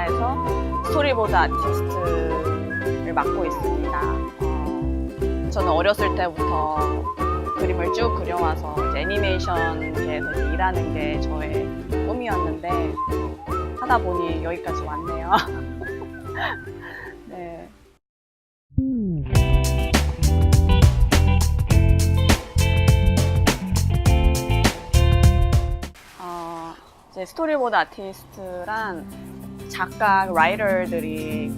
회사에서 스토리보드 아티스트를 맡고 있습니다. 저는 어렸을 때부터 그림을 쭉 그려와서 이제 애니메이션계에서 이제 일하는 게 저의 꿈이었는데 하다 보니 여기까지 왔네요. 네. 이제 스토리보드 아티스트란 작가, 라이터들이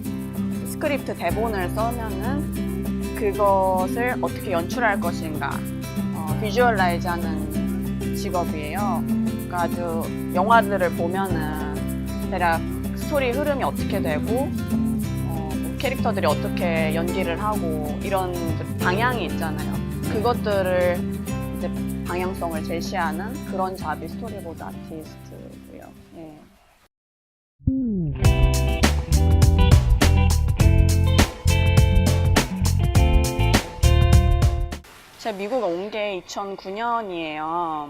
스크립트 대본을 써면은 그것을 어떻게 연출할 것인가 비주얼라이즈 하는 직업이에요. 그러니까 아주 영화들을 보면은 대략 스토리 흐름이 어떻게 되고 캐릭터들이 어떻게 연기를 하고 이런 방향이 있잖아요. 그것들을 이제 방향성을 제시하는 그런 잡이 스토리보드 아티스트고요. 예. 제가 미국에 온 게 2009년이에요.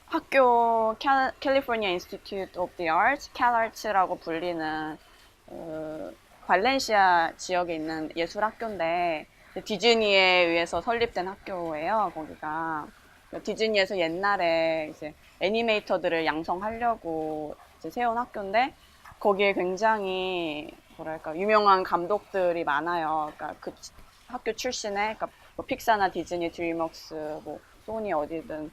학교 캘리포니아 인스티튜트 오브 더 아츠, 캘아츠라고 불리는 발렌시아 지역에 있는 예술 학교인데 디즈니에 의해서 설립된 학교예요. 거기가 디즈니에서 옛날에 이제 애니메이터들을 양성하려고 이제 세운 학교인데 거기에 굉장히 뭐랄까 유명한 감독들이 많아요. 그러니까 그 학교 출신의 그러니까 뭐 픽사나 디즈니, 드림웍스, 뭐 소니 어디든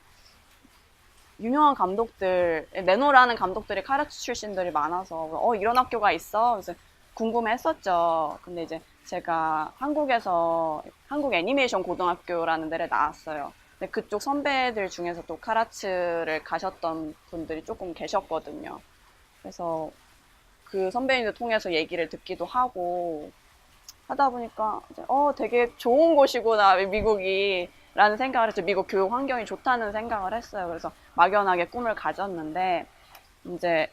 유명한 감독들, 내노라는 감독들이 카라츠 출신들이 많아서 이런 학교가 있어? 그래서 궁금했었죠. 근데 이제 제가 한국에서 한국 애니메이션 고등학교라는 데를 나왔어요. 근데 그쪽 선배들 중에서 또 카라츠를 가셨던 분들이 조금 계셨거든요. 그래서 그 선배님들 통해서 얘기를 듣기도 하고 하다 보니까 이제 되게 좋은 곳이구나 미국이 라는 생각을 했죠. 미국 교육 환경이 좋다는 생각을 했어요. 그래서 막연하게 꿈을 가졌는데 이제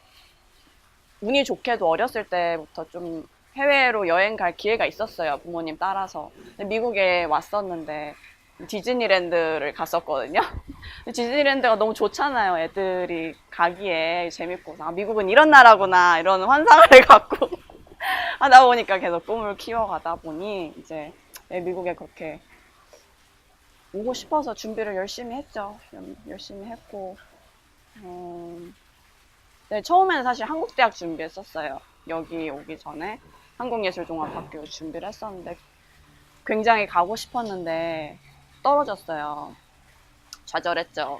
운이 좋게도 어렸을 때부터 좀 해외로 여행 갈 기회가 있었어요. 부모님 따라서. 미국에 왔었는데 디즈니랜드를 갔었거든요. 디즈니랜드가 너무 좋잖아요. 애들이 가기에 재밌고 미국은 이런 나라구나 이런 환상을 갖고 하다 보니까 계속 꿈을 키워가다 보니 이제 미국에 그렇게 오고 싶어서 준비를 열심히 했죠. 열심히 했고 네, 처음에는 사실 한국대학 준비했었어요. 여기 오기 전에 한국예술종합학교 준비를 했었는데 굉장히 가고 싶었는데 떨어졌어요. 좌절했죠.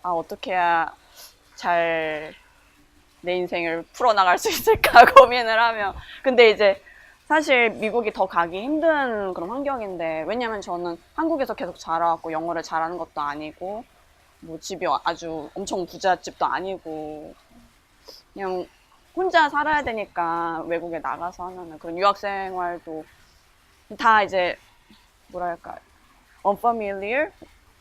어떻게 해야 잘 내 인생을 풀어나갈 수 있을까 고민을 하며 근데 이제 사실 미국이 더 가기 힘든 그런 환경인데 왜냐면 저는 한국에서 계속 자라왔고 영어를 잘하는 것도 아니고 뭐 집이 아주 엄청 부잣집도 아니고 그냥 혼자 살아야 되니까 외국에 나가서 하면은 그런 유학생활도 다 이제 뭐랄까 unfamiliar?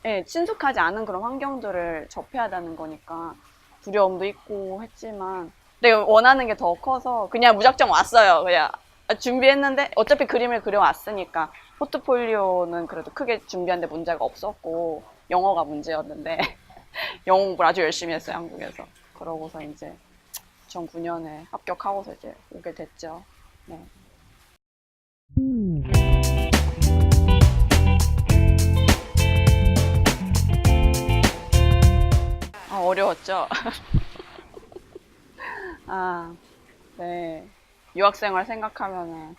예, 친숙하지 않은 그런 환경들을 접해야 되는 거니까 두려움도 있고 했지만 근데 원하는 게 더 커서 그냥 무작정 왔어요. 그냥 준비했는데 어차피 그림을 그려왔으니까 포트폴리오는 그래도 크게 준비하는데 문제가 없었고 영어가 문제였는데 영어 공부를 아주 열심히 했어요. 한국에서. 그러고서 이제 2009년에 합격하고서 이제 오게 됐죠. 네. 어려웠죠? 네. 유학생활 생각하면은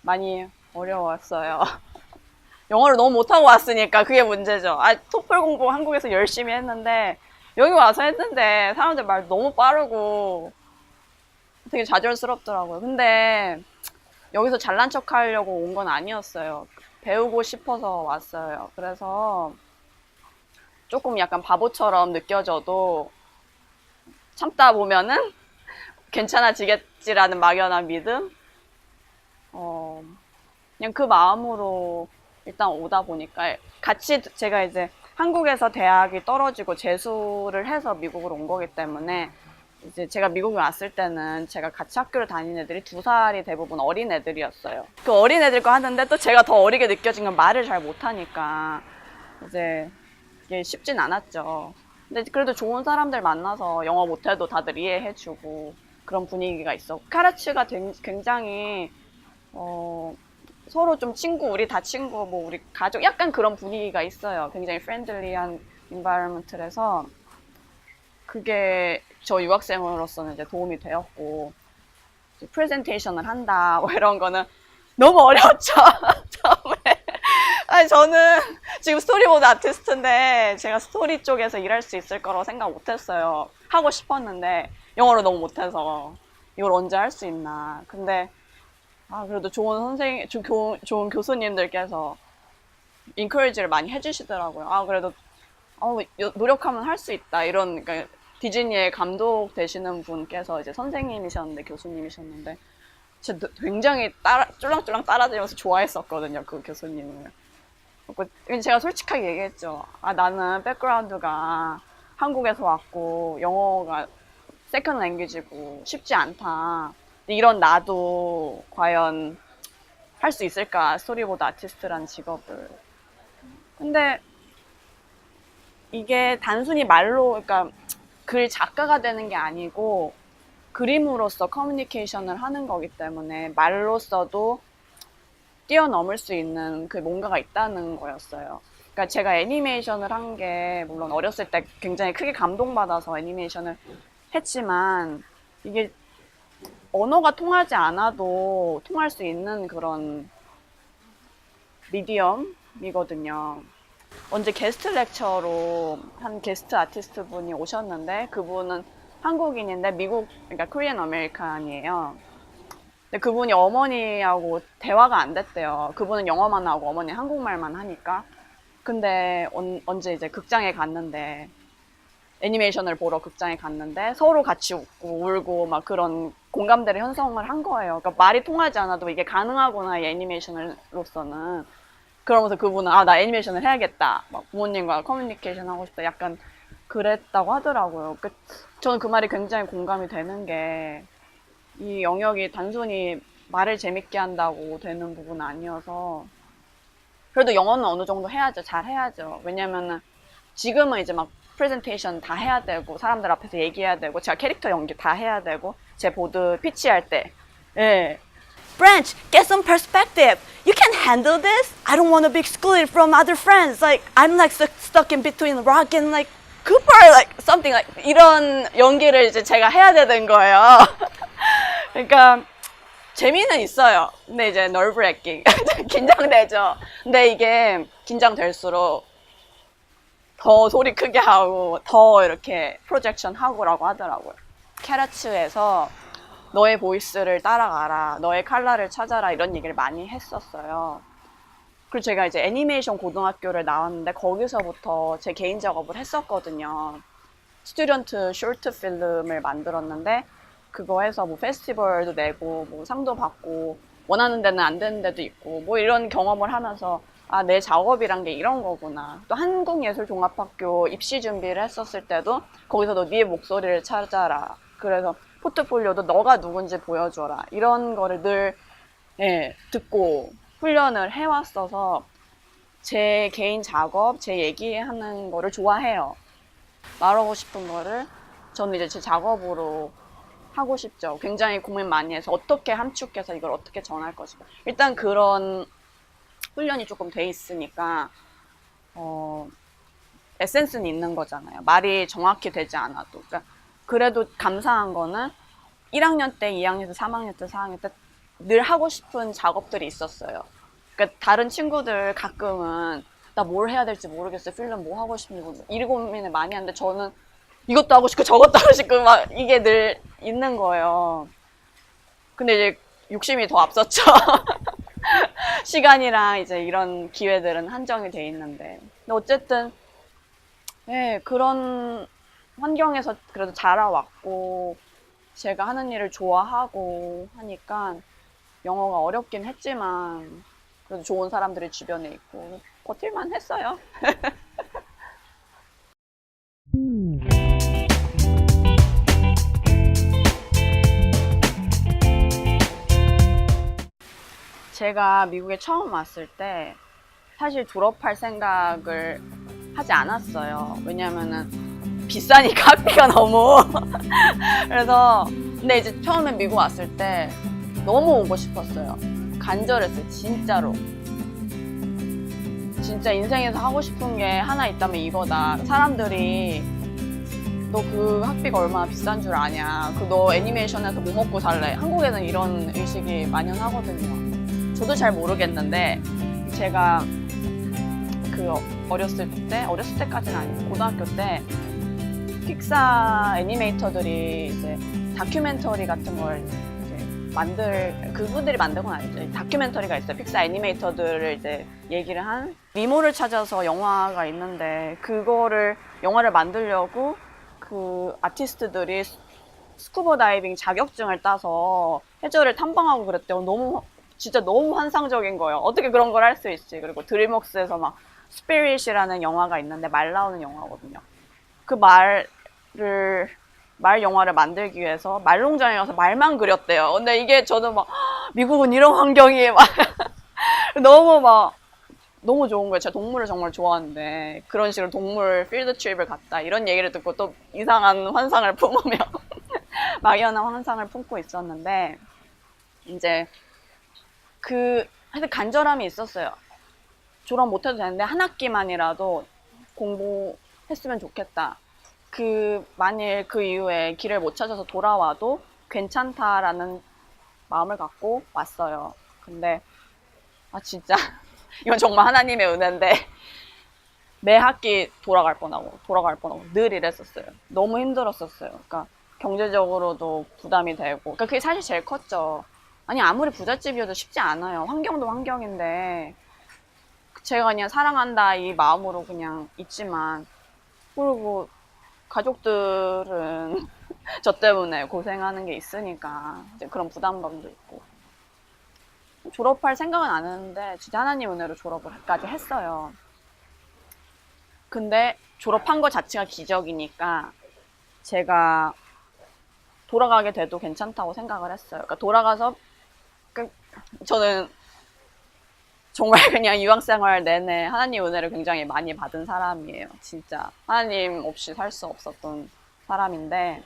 많이 어려웠어요. 영어를 너무 못하고 왔으니까 그게 문제죠. 토플 공부 한국에서 열심히 했는데 여기 와서 했는데 사람들 말 너무 빠르고 되게 좌절스럽더라고요. 근데 여기서 잘난 척 하려고 온 건 아니었어요. 배우고 싶어서 왔어요. 그래서 조금 약간 바보처럼 느껴져도 참다 보면은 괜찮아지겠지라는 막연한 믿음? 그냥 그 마음으로 일단 오다 보니까 같이 제가 이제 한국에서 대학이 떨어지고 재수를 해서 미국으로 온 거기 때문에 이제 제가 미국에 왔을 때는 제가 같이 학교를 다니는 애들이 2살이 대부분 어린 애들이었어요. 그 어린 애들과 하는데 또 제가 더 어리게 느껴진 건 말을 잘 못하니까 이제 이게 쉽진 않았죠. 근데 그래도 좋은 사람들 만나서 영어 못해도 다들 이해해주고 그런 분위기가 있어. 카라츠가 굉장히 서로 좀 친구, 우리 다 친구, 뭐 우리 가족, 약간 그런 분위기가 있어요. 굉장히 프렌들리한 인바이러먼트라서 그게 저 유학생으로서는 이제 도움이 되었고, 프레젠테이션을 한다 뭐 이런 거는 너무 어려웠죠. 처음에. 아니 저는 지금 스토리보드 아티스트인데 제가 스토리 쪽에서 일할 수 있을 거라고 생각 못했어요. 하고 싶었는데 영어를 너무 못해서 이걸 언제 할 수 있나. 근데 그래도 좋은 선생님, 좋은 교수님들께서 인커리지를 많이 해주시더라고요. 그래도 노력하면 할 수 있다. 이런, 그러니까 디즈니의 감독 되시는 분께서 이제 선생님이셨는데, 교수님이셨는데, 진짜 굉장히 쫄랑쫄랑 따라다니면서 좋아했었거든요, 그 교수님을. 제가 솔직하게 얘기했죠. 나는 백그라운드가 한국에서 왔고, 영어가 세컨드 랭귀지고 쉽지 않다. 이런 나도 과연 할 수 있을까? 스토리보드 아티스트란 직업을. 근데 이게 단순히 말로, 그러니까 글 작가가 되는 게 아니고 그림으로써 커뮤니케이션을 하는 거기 때문에 말로써도 뛰어넘을 수 있는 그 뭔가가 있다는 거였어요. 그러니까 제가 애니메이션을 한 게 물론 어렸을 때 굉장히 크게 감동받아서 애니메이션을 했지만 이게 언어가 통하지 않아도 통할 수 있는 그런 미디엄이거든요. 언제 게스트 렉처로 한 게스트 아티스트 분이 오셨는데 그분은 한국인인데 그러니까 코리안 아메리칸이에요. 근데 그분이 어머니하고 대화가 안 됐대요. 그분은 영어만 하고 어머니 한국말만 하니까. 근데 언제 이제 극장에 갔는데 애니메이션을 보러 극장에 갔는데 서로 같이 웃고 울고 막 그런 공감대를 형성을 한 거예요. 그러니까 말이 통하지 않아도 이게 가능하구나, 이 애니메이션으로서는. 그러면서 그분은 나 애니메이션을 해야겠다. 막 부모님과 커뮤니케이션 하고 싶다. 약간 그랬다고 하더라고요. 저는 그 말이 굉장히 공감이 되는 게 이 영역이 단순히 말을 재밌게 한다고 되는 부분은 아니어서 그래도 영어는 어느 정도 해야죠. 잘 해야죠. 왜냐면은 지금은 이제 막 프레젠테이션 다 해야 되고 사람들 앞에서 얘기해야 되고 제가 캐릭터 연기 다 해야 되고 제 보드 피치할 때 Branch, get some perspective. You can handle this. I don't want to be excluded from other friends. Like I'm like stuck in between Rock and like Cooper, like something like 이런 연기를 이제 제가 해야 되는 거예요. 그러니까 재미는 있어요. 근데 이제 nerve-wracking 긴장되죠. 근데 이게 긴장될수록 더 소리 크게 하고 더 이렇게 프로젝션 하고라고 하더라고요. 캐라츠에서 너의 보이스를 따라가라, 너의 컬러를 찾아라 이런 얘기를 많이 했었어요. 그리고 제가 이제 애니메이션 고등학교를 나왔는데 거기서부터 제 개인 작업을 했었거든요. 스튜던트 쇼트 필름을 만들었는데 그거 해서 뭐 페스티벌도 내고 뭐 상도 받고 원하는 데는 안 되는 데도 있고 뭐 이런 경험을 하면서 내 작업이란 게 이런 거구나. 또 한국예술종합학교 입시 준비를 했었을 때도 거기서도 네 목소리를 찾아라. 그래서 포트폴리오도 너가 누군지 보여줘라. 이런 거를 늘 듣고 훈련을 해왔어서 제 개인 작업, 제 얘기하는 거를 좋아해요. 말하고 싶은 거를 저는 이제 제 작업으로 하고 싶죠. 굉장히 고민 많이 해서 어떻게 함축해서 이걸 어떻게 전할 것인가. 일단 그런 훈련이 조금 돼 있으니까 에센스는 있는 거잖아요. 말이 정확히 되지 않아도. 그러니까 그래도 감사한 거는 1학년 때, 2학년 때, 3학년 때, 4학년 때 늘 하고 싶은 작업들이 있었어요. 그러니까 다른 친구들 가끔은 나 뭘 해야 될지 모르겠어요. 필름 뭐 하고 싶은지 이 고민을 많이 하는데 저는 이것도 하고 싶고 저것도 하고 싶고 막 이게 늘 있는 거예요. 근데 이제 욕심이 더 앞섰죠. 시간이랑 이제 이런 기회들은 한정이 돼 있는데. 근데 어쨌든 그런 환경에서 그래도 자라왔고 제가 하는 일을 좋아하고 하니까 영어가 어렵긴 했지만 그래도 좋은 사람들이 주변에 있고 버틸만 했어요. 제가 미국에 처음 왔을 때 사실 졸업할 생각을 하지 않았어요. 왜냐면은 비싸니까 학비가 너무. 그래서 근데 이제 처음에 미국 왔을 때 너무 오고 싶었어요. 간절했어요, 진짜로. 진짜 인생에서 하고 싶은 게 하나 있다면 이거다. 사람들이 너 그 학비가 얼마나 비싼 줄 아냐. 그 너 애니메이션에서 뭐 먹고 살래. 한국에는 이런 의식이 만연하거든요. 저도 잘 모르겠는데 제가 그 어렸을 때까지는 아니고 고등학교 때 픽사 애니메이터들이 이제 다큐멘터리 같은 걸 이제 그분들이 만든 건 아니죠. 다큐멘터리가 있어요. 픽사 애니메이터들을 이제 얘기를 한 니모를 찾아서 영화가 있는데 그거를 영화를 만들려고 그 아티스트들이 스쿠버 다이빙 자격증을 따서 해저를 탐방하고 그랬대요. 진짜 너무 환상적인 거예요. 어떻게 그런 걸 할 수 있지? 그리고 드림웍스에서 막 스피릿이라는 영화가 있는데 말 나오는 영화거든요. 그 말 영화를 만들기 위해서 말농장에 가서 말만 그렸대요. 근데 이게 저는 막 미국은 이런 환경이 막 너무 좋은 거예요. 제가 동물을 정말 좋아하는데 그런 식으로 동물 필드 트립을 갔다 이런 얘기를 듣고 또 이상한 환상을 품으며 막연한 환상을 품고 있었는데 이제 하여튼 간절함이 있었어요. 졸업 못해도 되는데 한 학기만이라도 공부했으면 좋겠다. 만일 그 이후에 길을 못 찾아서 돌아와도 괜찮다라는 마음을 갖고 왔어요. 근데 진짜 이건 정말 하나님의 은혜인데 매 학기 돌아갈 뻔하고 늘 이랬었어요. 너무 힘들었었어요. 그러니까 경제적으로도 부담이 되고 그러니까 그게 사실 제일 컸죠. 아니 아무리 부잣집이어도 쉽지 않아요. 환경도 환경인데 제가 그냥 사랑한다 이 마음으로 그냥 있지만 그리고 가족들은 저 때문에 고생하는 게 있으니까 이제 그런 부담감도 있고 졸업할 생각은 안 했는데 진짜 하나님 은혜로 졸업을까지 했어요. 근데 졸업한 것 자체가 기적이니까 제가 돌아가게 돼도 괜찮다고 생각을 했어요. 그러니까 돌아가서 저는 정말 그냥 유학생활 내내 하나님 은혜를 굉장히 많이 받은 사람이에요. 진짜 하나님 없이 살 수 없었던 사람인데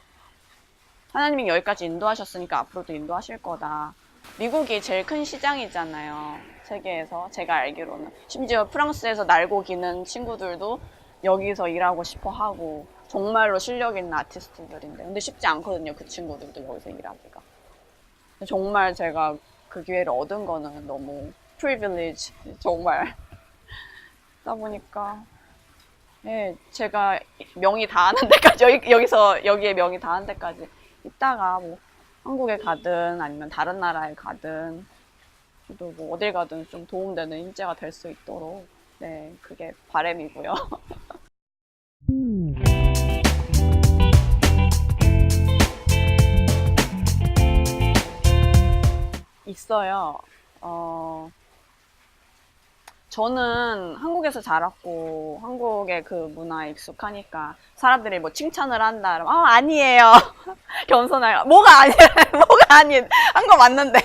하나님이 여기까지 인도하셨으니까 앞으로도 인도하실 거다. 미국이 제일 큰 시장이잖아요. 세계에서 제가 알기로는. 심지어 프랑스에서 날고 기는 친구들도 여기서 일하고 싶어 하고 정말로 실력 있는 아티스트들인데 근데 쉽지 않거든요. 그 친구들도 여기서 일하기가. 정말 제가 그 기회를 얻은 거는 너무 privilege 정말 하다 보니까 제가 명이 닿는 데까지 여기에 명이 닿는 데까지 있다가 뭐 한국에 가든 아니면 다른 나라에 가든 저도 뭐 어딜 가든 좀 도움되는 인재가 될 수 있도록 그게 바람이고요. 있어요. 저는 한국에서 자랐고 한국의 그 문화에 익숙하니까 사람들이 뭐 칭찬을 한다 그러면 아니에요. 겸손하게 뭐가 아닌 한 거 맞는데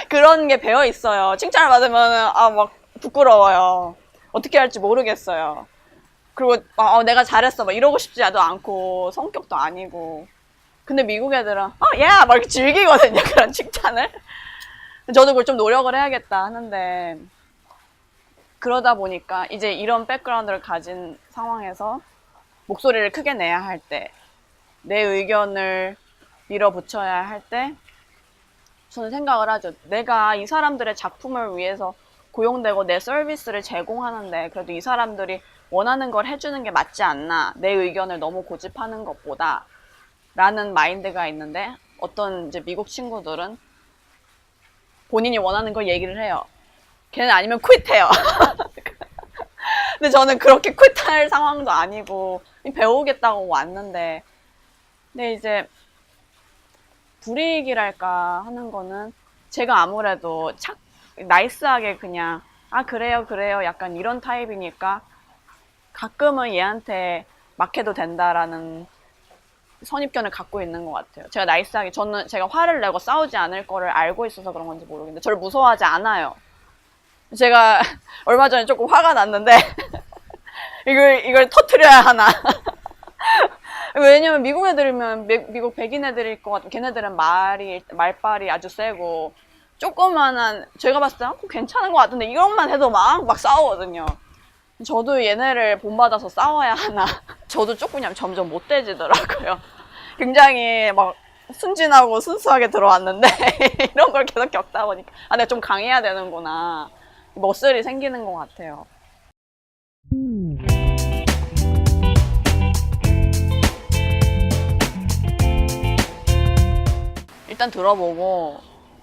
그런 게 배어 있어요. 칭찬을 받으면 막 부끄러워요. 어떻게 할지 모르겠어요. 그리고 내가 잘했어 막 이러고 싶지도 않고 성격도 아니고 근데 미국 애들은 막 이렇게 즐기거든요. 그런 칭찬을. 저도 그걸 좀 노력을 해야겠다 하는데 그러다 보니까 이제 이런 백그라운드를 가진 상황에서 목소리를 크게 내야 할 때, 내 의견을 밀어붙여야 할 때 저는 생각을 하죠. 내가 이 사람들의 작품을 위해서 고용되고 내 서비스를 제공하는데 그래도 이 사람들이 원하는 걸 해주는 게 맞지 않나. 내 의견을 너무 고집하는 것보다 라는 마인드가 있는데 어떤 이제 미국 친구들은 본인이 원하는 걸 얘기를 해요. 걔는 아니면 퀴트해요. 근데 저는 그렇게 퀴트할 상황도 아니고 배우겠다고 왔는데 근데 이제 불이익이랄까 하는 거는 제가 아무래도 나이스하게 그냥 그래요 약간 이런 타입이니까 가끔은 얘한테 막해도 된다라는 선입견을 갖고 있는 것 같아요. 제가 나이스하게 제가 화를 내고 싸우지 않을 거를 알고 있어서 그런 건지 모르겠는데 저를 무서워하지 않아요. 제가 얼마 전에 조금 화가 났는데 이걸 터트려야 하나 왜냐면 미국 애들이면 미국 백인 애들일 것 같고 걔네들은 말빨이 아주 세고 조그만한 제가 봤을 때 괜찮은 것 같은데 이것만 해도 막 싸우거든요. 저도 얘네를 본받아서 싸워야 하나. 저도 조금 점점 못돼지더라고요. 굉장히 막 순진하고 순수하게 들어왔는데 이런 걸 계속 겪다 보니까 내가 좀 강해야 되는구나. 멋슬이 생기는 것 같아요. 일단 들어보고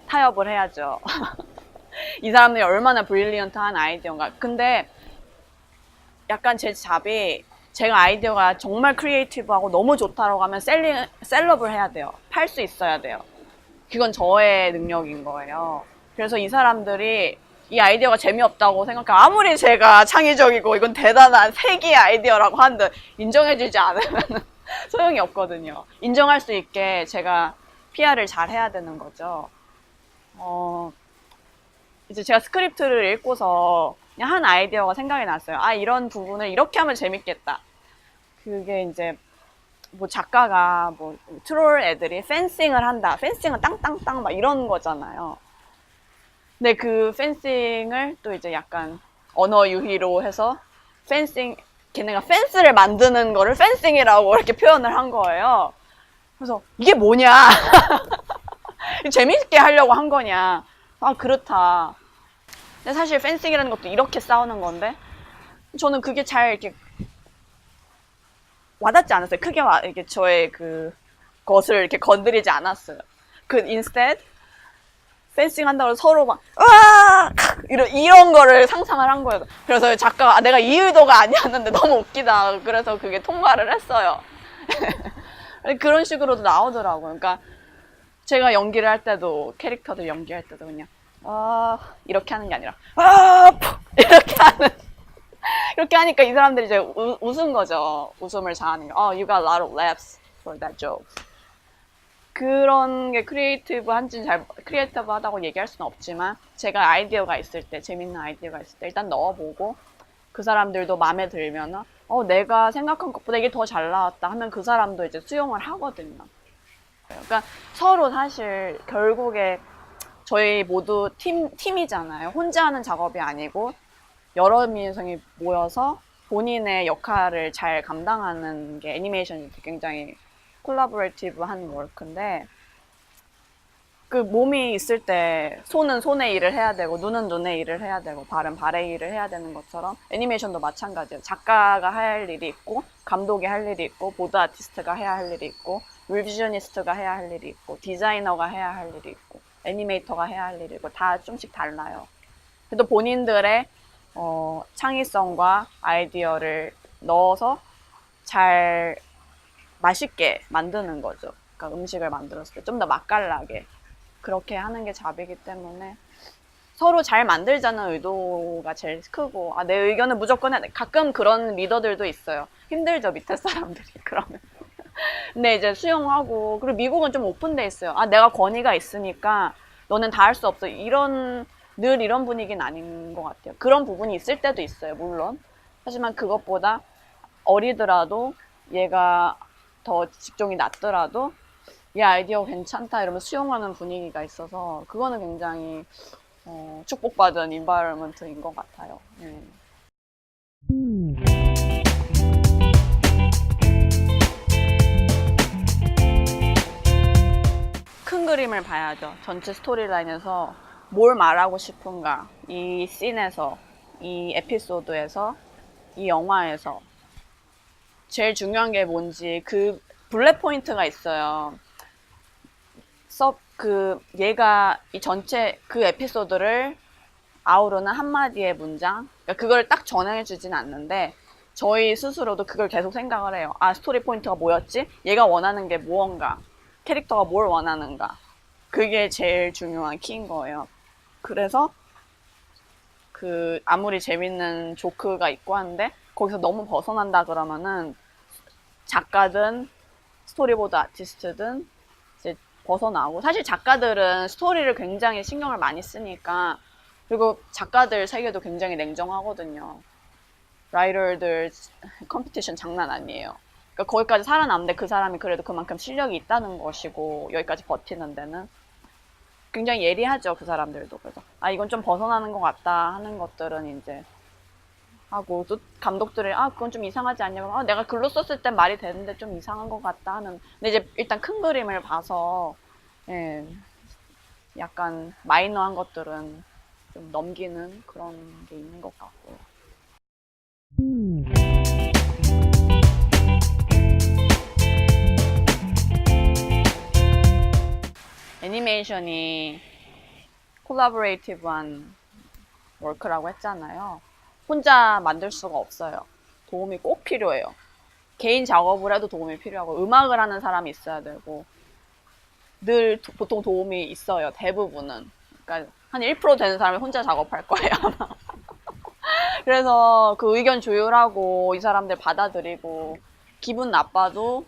타협을 해야죠. 이 사람들이 얼마나 브릴리언트한 아이디어인가. 근데 약간 제 잡이 제가 아이디어가 정말 크리에이티브하고 너무 좋다라고 하면 셀럽을 해야 돼요. 팔 수 있어야 돼요. 그건 저의 능력인 거예요. 그래서 이 사람들이 이 아이디어가 재미없다고 생각하면 아무리 제가 창의적이고 이건 대단한 세기의 아이디어라고 하는데 인정해주지 않으면 소용이 없거든요. 인정할 수 있게 제가 PR을 잘 해야 되는 거죠. 이제 제가 스크립트를 읽고서 그냥 한 아이디어가 생각이 났어요. 이런 부분을 이렇게 하면 재밌겠다. 그게 이제 뭐 작가가 뭐 트롤 애들이 펜싱을 한다. 펜싱은 땅땅땅 막 이런 거잖아요. 근데 그 펜싱을 또 이제 약간 언어 유희로 해서 걔네가 펜스를 만드는 거를 펜싱이라고 이렇게 표현을 한 거예요. 그래서 이게 뭐냐? 재밌게 하려고 한 거냐? 그렇다. 근데 사실 펜싱이라는 것도 이렇게 싸우는 건데 저는 그게 잘 이렇게 와닿지 않았어요. 크게 이렇게 저의 그 것을 이렇게 건드리지 않았어요. instead 펜싱 한다고 서로 막 이런 거를 상상을 한 거예요. 그래서 작가가 내가 이 의도가 아니었는데 너무 웃기다. 그래서 그게 통과를 했어요. 그런 식으로도 나오더라고요. 그러니까 제가 연기를 할 때도 캐릭터들 연기할 때도 그냥 이렇게 하는 게 아니라 이렇게 하니까 이 사람들이 이제 웃은 거죠. 웃음을 자아는 거. You got a lot of laughs for that joke. 그런 게 크리에이티브하다고 얘기할 수는 없지만 제가 아이디어가 있을 때 재밌는 아이디어가 있을 때 일단 넣어보고 그 사람들도 마음에 들면은 내가 생각한 것보다 이게 더 잘 나왔다 하면 그 사람도 이제 수용을 하거든요. 그러니까 서로 사실 결국에 저희 모두 팀이잖아요. 혼자 하는 작업이 아니고 여러 명이 모여서 본인의 역할을 잘 감당하는 게 애니메이션이 굉장히 콜라보레이티브한 워크인데 그 몸이 있을 때 손은 손의 일을 해야 되고 눈은 눈의 일을 해야 되고 발은 발의 일을 해야 되는 것처럼 애니메이션도 마찬가지예요. 작가가 할 일이 있고 감독이 할 일이 있고 보드 아티스트가 해야 할 일이 있고 리비저니스트가 해야 할 일이 있고 디자이너가 해야 할 일이 있고 애니메이터가 해야 할 일이 있고 다 좀씩 달라요. 그래도 본인들의 창의성과 아이디어를 넣어서 잘 맛있게 만드는 거죠. 그러니까 음식을 만들었을 때 좀 더 맛깔나게 그렇게 하는 게 잡이기 때문에 서로 잘 만들자는 의도가 제일 크고 내 의견은 무조건 해야 돼. 가끔 그런 리더들도 있어요. 힘들죠, 밑에 사람들이. 그러면 근데 이제 수용하고 그리고 미국은 좀 오픈돼 있어요. 내가 권위가 있으니까 너는 다 할 수 없어. 늘 이런 분위기는 아닌 것 같아요. 그런 부분이 있을 때도 있어요, 물론. 하지만 그것보다 어리더라도 얘가 더 직종이 낮더라도 얘 아이디어 괜찮다 이러면 수용하는 분위기가 있어서 그거는 굉장히 축복받은 인바이러먼트인 것 같아요. 큰 그림을 봐야죠. 전체 스토리라인에서 뭘 말하고 싶은가. 이 씬에서, 이 에피소드에서, 이 영화에서 제일 중요한 게 뭔지 그 블랙 포인트가 있어요. 얘가 이 전체 그 에피소드를 아우르는 한마디의 문장, 그러니까 그걸 딱 전해주진 않는데 저희 스스로도 그걸 계속 생각을 해요. 스토리 포인트가 뭐였지? 얘가 원하는 게 무언가, 캐릭터가 뭘 원하는가. 그게 제일 중요한 키인 거예요. 그래서 아무리 재밌는 조크가 있고 한데 거기서 너무 벗어난다 그러면은 작가든 스토리보드 아티스트든 이제 벗어나고, 사실 작가들은 스토리를 굉장히 신경을 많이 쓰니까, 그리고 작가들 세계도 굉장히 냉정하거든요. 라이터들 컴피티션 장난 아니에요. 그러니까 그러니까 거기까지 살아남는데 그 사람이 그래도 그만큼 실력이 있다는 것이고 여기까지 버티는 데는 굉장히 예리하죠, 그 사람들도. 그래서 아 이건 좀 벗어나는 것 같다 하는 것들은 이제 하고, 또 감독들이 아 그건 좀 이상하지 않냐고, 아 내가 글로 썼을 땐 말이 되는데 좀 이상한 것 같다 하는. 근데 이제 일단 큰 그림을 봐서 예, 약간 마이너한 것들은 좀 넘기는 그런 게 있는 것 같고요. 애니메이션이 콜라보레이티브한 워크라고 했잖아요. 혼자 만들 수가 없어요. 도움이 꼭 필요해요. 개인 작업을 해도 도움이 필요하고, 음악을 하는 사람이 있어야 되고, 늘 보통 도움이 있어요. 대부분은. 그러니까 한 1% 되는 사람이 혼자 작업할 거예요, 아마. 그래서 그 의견 조율하고 이 사람들 받아들이고, 기분 나빠도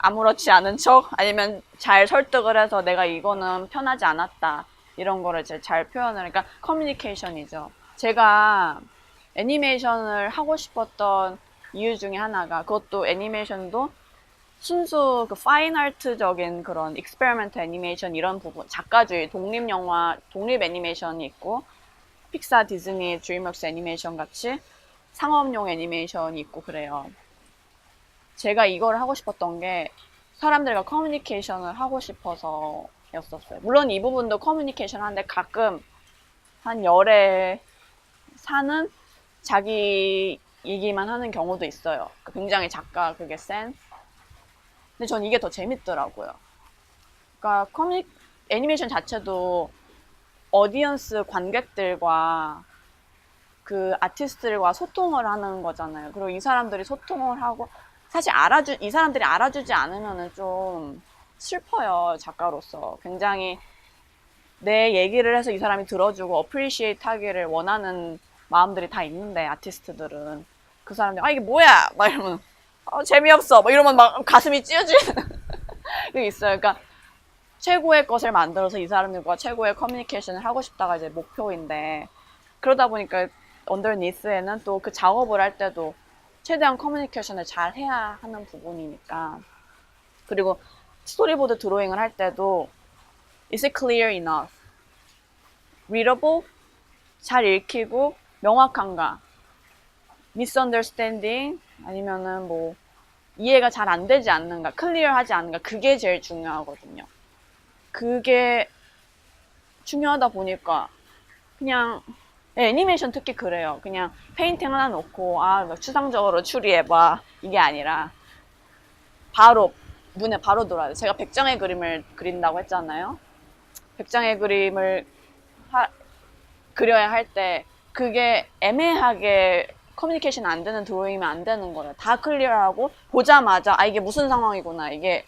아무렇지 않은 척, 아니면 잘 설득을 해서 내가 이거는 편하지 않았다, 이런 거를 잘 표현을, 그러니까 커뮤니케이션이죠. 제가 애니메이션을 하고 싶었던 이유 중에 하나가, 그것도 애니메이션도 순수 그 파인 아트적인 그런 익스페리먼트 애니메이션 이런 부분, 작가주의, 독립 영화, 독립 애니메이션이 있고, 픽사, 디즈니, 드림웍스 애니메이션 같이 상업용 애니메이션이 있고 그래요. 제가 이걸 하고 싶었던 게 사람들과 커뮤니케이션을 하고 싶어서 였었어요. 물론 이 부분도 커뮤니케이션 하는데 가끔 한 열에 사는 자기 얘기만 하는 경우도 있어요. 굉장히 작가 그게 센. 근데 전 이게 더 재밌더라고요. 그러니까 애니메이션 자체도 어디언스 관객들과 그 아티스트들과 소통을 하는 거잖아요. 그리고 이 사람들이 소통을 하고, 사실 이 사람들이 알아주지 않으면은 좀 슬퍼요, 작가로서. 굉장히 내 얘기를 해서 이 사람이 들어주고 어프리시에이트 하기를 원하는 마음들이 다 있는데, 아티스트들은 그 사람들 아 이게 뭐야 막 이러면 재미없어 막 이러면 막 가슴이 찢어지는 게 있어요. 그러니까 최고의 것을 만들어서 이 사람들과 최고의 커뮤니케이션을 하고 싶다가 이제 목표인데, 그러다 보니까 언더니스에는 또 그 작업을 할 때도 최대한 커뮤니케이션을 잘 해야 하는 부분이니까. 그리고 스토리보드 드로잉을 할 때도 Is it clear enough? Readable? 잘 읽히고 명확한가? Misunderstanding? 아니면은 뭐 이해가 잘 안 되지 않는가? 클리어하지 않는가? 그게 제일 중요하거든요. 그게 중요하다 보니까 그냥 애니메이션 특히 그래요. 그냥 페인팅 하나 놓고 추상적으로 추리해봐 이게 아니라 바로 눈에 바로 들어와요. 제가 100장의 그림을 그린다고 했잖아요. 100장의 그림을 그려야 할 때 그게 애매하게 커뮤니케이션 안 되는 드로잉이면 안 되는 거예요. 다 클리어하고 보자마자 이게 무슨 상황이구나 이게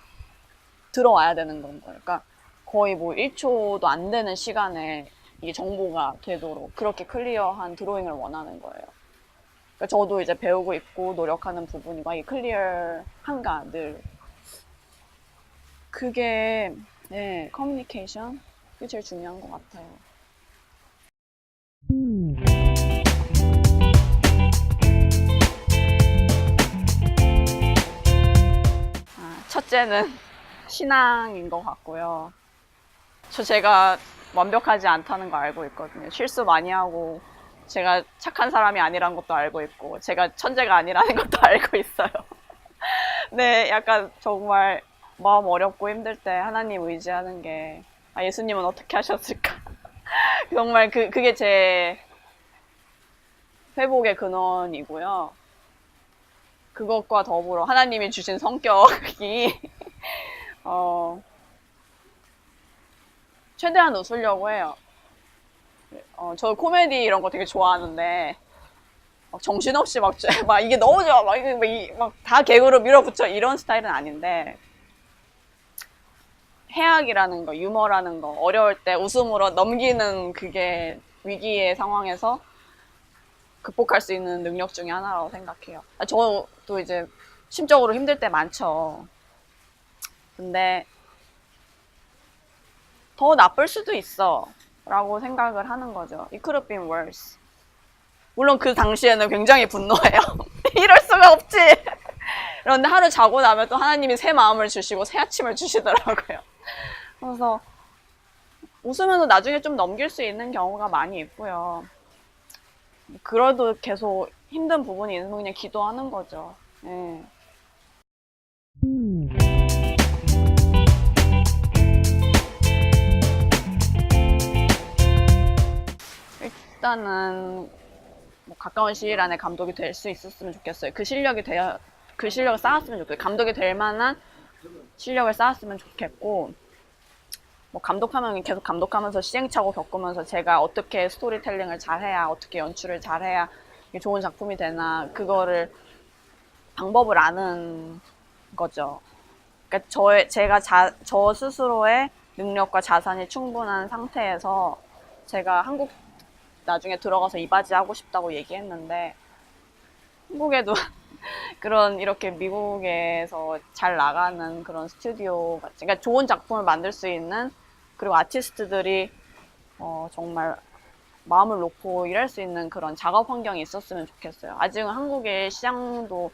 들어와야 되는 건 거예요. 그러니까 거의 뭐 1초도 안 되는 시간에 이게 정보가 되도록 그렇게 클리어한 드로잉을 원하는 거예요. 그러니까 저도 이제 배우고 있고 노력하는 부분이고, 이게 클리어한가 늘. 그게 커뮤니케이션 그게 제일 중요한 것 같아요. 첫째는 신앙인 것 같고요. 제가 완벽하지 않다는 거 알고 있거든요. 실수 많이 하고 제가 착한 사람이 아니라는 것도 알고 있고 제가 천재가 아니라는 것도 알고 있어요. 네, 약간 정말 마음 어렵고 힘들 때 하나님 의지하는 게 예수님은 어떻게 하셨을까? 정말 그게 제 회복의 근원이고요. 그것과 더불어 하나님이 주신 성격이 최대한 웃으려고 해요. 저 코미디 이런 거 되게 좋아하는데 정신없이 막 이게 너무 좋아 막 다 개그로 밀어붙여 이런 스타일은 아닌데, 해악이라는 거, 유머라는 거, 어려울 때 웃음으로 넘기는 그게 위기의 상황에서 극복할 수 있는 능력 중에 하나라고 생각해요. 저도 이제 심적으로 힘들 때 많죠. 근데 더 나쁠 수도 있어 라고 생각을 하는 거죠. It could have been worse. 물론 그 당시에는 굉장히 분노해요. 이럴 수가 없지. 그런데 하루 자고 나면 또 하나님이 새 마음을 주시고 새 아침을 주시더라고요. 그래서 웃으면서 나중에 좀 넘길 수 있는 경우가 많이 있고요. 그래도 계속 힘든 부분이 있으면 그냥 기도하는 거죠. 네. 일단은 뭐 가까운 시일 안에 감독이 될 수 있었으면 좋겠어요. 그 실력을 쌓았으면 좋겠어요. 감독이 될 만한 실력을 쌓았으면 좋겠고, 뭐 감독하면 계속 감독하면서 시행착오 겪으면서 제가 어떻게 스토리텔링을 잘해야, 어떻게 연출을 잘해야 이게 좋은 작품이 되나, 그거를 방법을 아는 거죠. 그러니까 저 스스로의 능력과 자산이 충분한 상태에서 제가 한국 나중에 들어가서 이바지 하고 싶다고 얘기했는데, 한국에도 그런 이렇게 미국에서 잘 나가는 그런 스튜디오 같이, 그러니까 좋은 작품을 만들 수 있는, 그리고 아티스트들이 정말 마음을 놓고 일할 수 있는 그런 작업 환경이 있었으면 좋겠어요. 아직은 한국의 시장도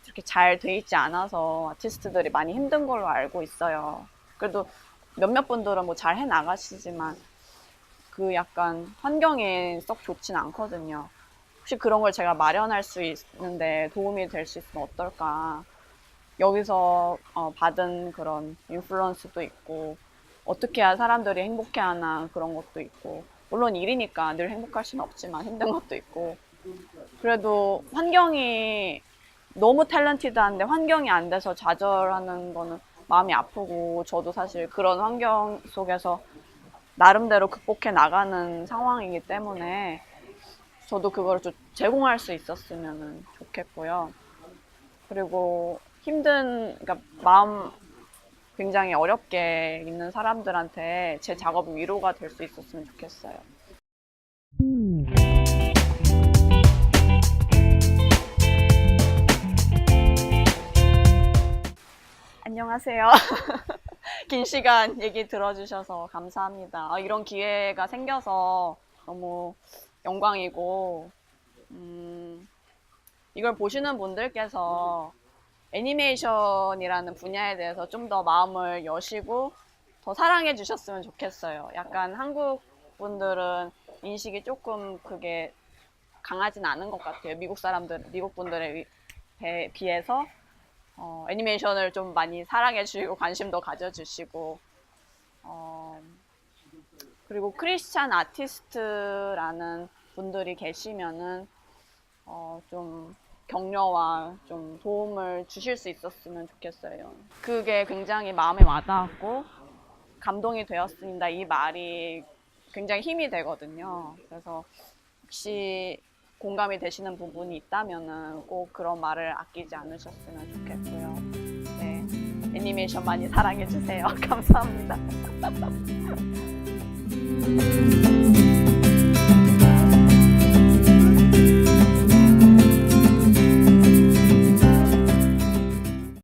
이렇게 잘 돼 있지 않아서 아티스트들이 많이 힘든 걸로 알고 있어요. 그래도 몇몇 분들은 뭐 잘 해 나가시지만 그 약간 환경이 썩 좋진 않거든요. 혹시 그런 걸 제가 마련할 수 있는데 도움이 될 수 있으면 어떨까. 여기서 받은 그런 인플루언스도 있고, 어떻게 해야 사람들이 행복해 하나, 그런 것도 있고, 물론 일이니까 늘 행복할 수는 없지만 힘든 것도 있고, 그래도 환경이 너무 탤런티드한데 환경이 안 돼서 좌절하는 거는 마음이 아프고, 저도 사실 그런 환경 속에서 나름대로 극복해 나가는 상황이기 때문에 저도 그걸 좀 제공할 수 있었으면 좋겠고요. 그리고 그러니까 마음 굉장히 어렵게 있는 사람들한테 제 작업이 위로가 될 수 있었으면 좋겠어요. 안녕하세요. 긴 시간 얘기 들어주셔서 감사합니다. 이런 기회가 생겨서 너무 영광이고, 이걸 보시는 분들께서 애니메이션이라는 분야에 대해서 좀 더 마음을 여시고 더 사랑해 주셨으면 좋겠어요. 약간 한국 분들은 인식이 조금 그게 강하진 않은 것 같아요. 미국 분들에 비해서 애니메이션을 좀 많이 사랑해 주시고 관심도 가져주시고, 그리고 크리스찬 아티스트라는 분들이 계시면은 좀 격려와 좀 도움을 주실 수 있었으면 좋겠어요. 그게 굉장히 마음에 와닿았고 감동이 되었습니다. 이 말이 굉장히 힘이 되거든요. 그래서 혹시 공감이 되시는 부분이 있다면은 꼭 그런 말을 아끼지 않으셨으면 좋겠고요. 네, 애니메이션 많이 사랑해 주세요. 감사합니다.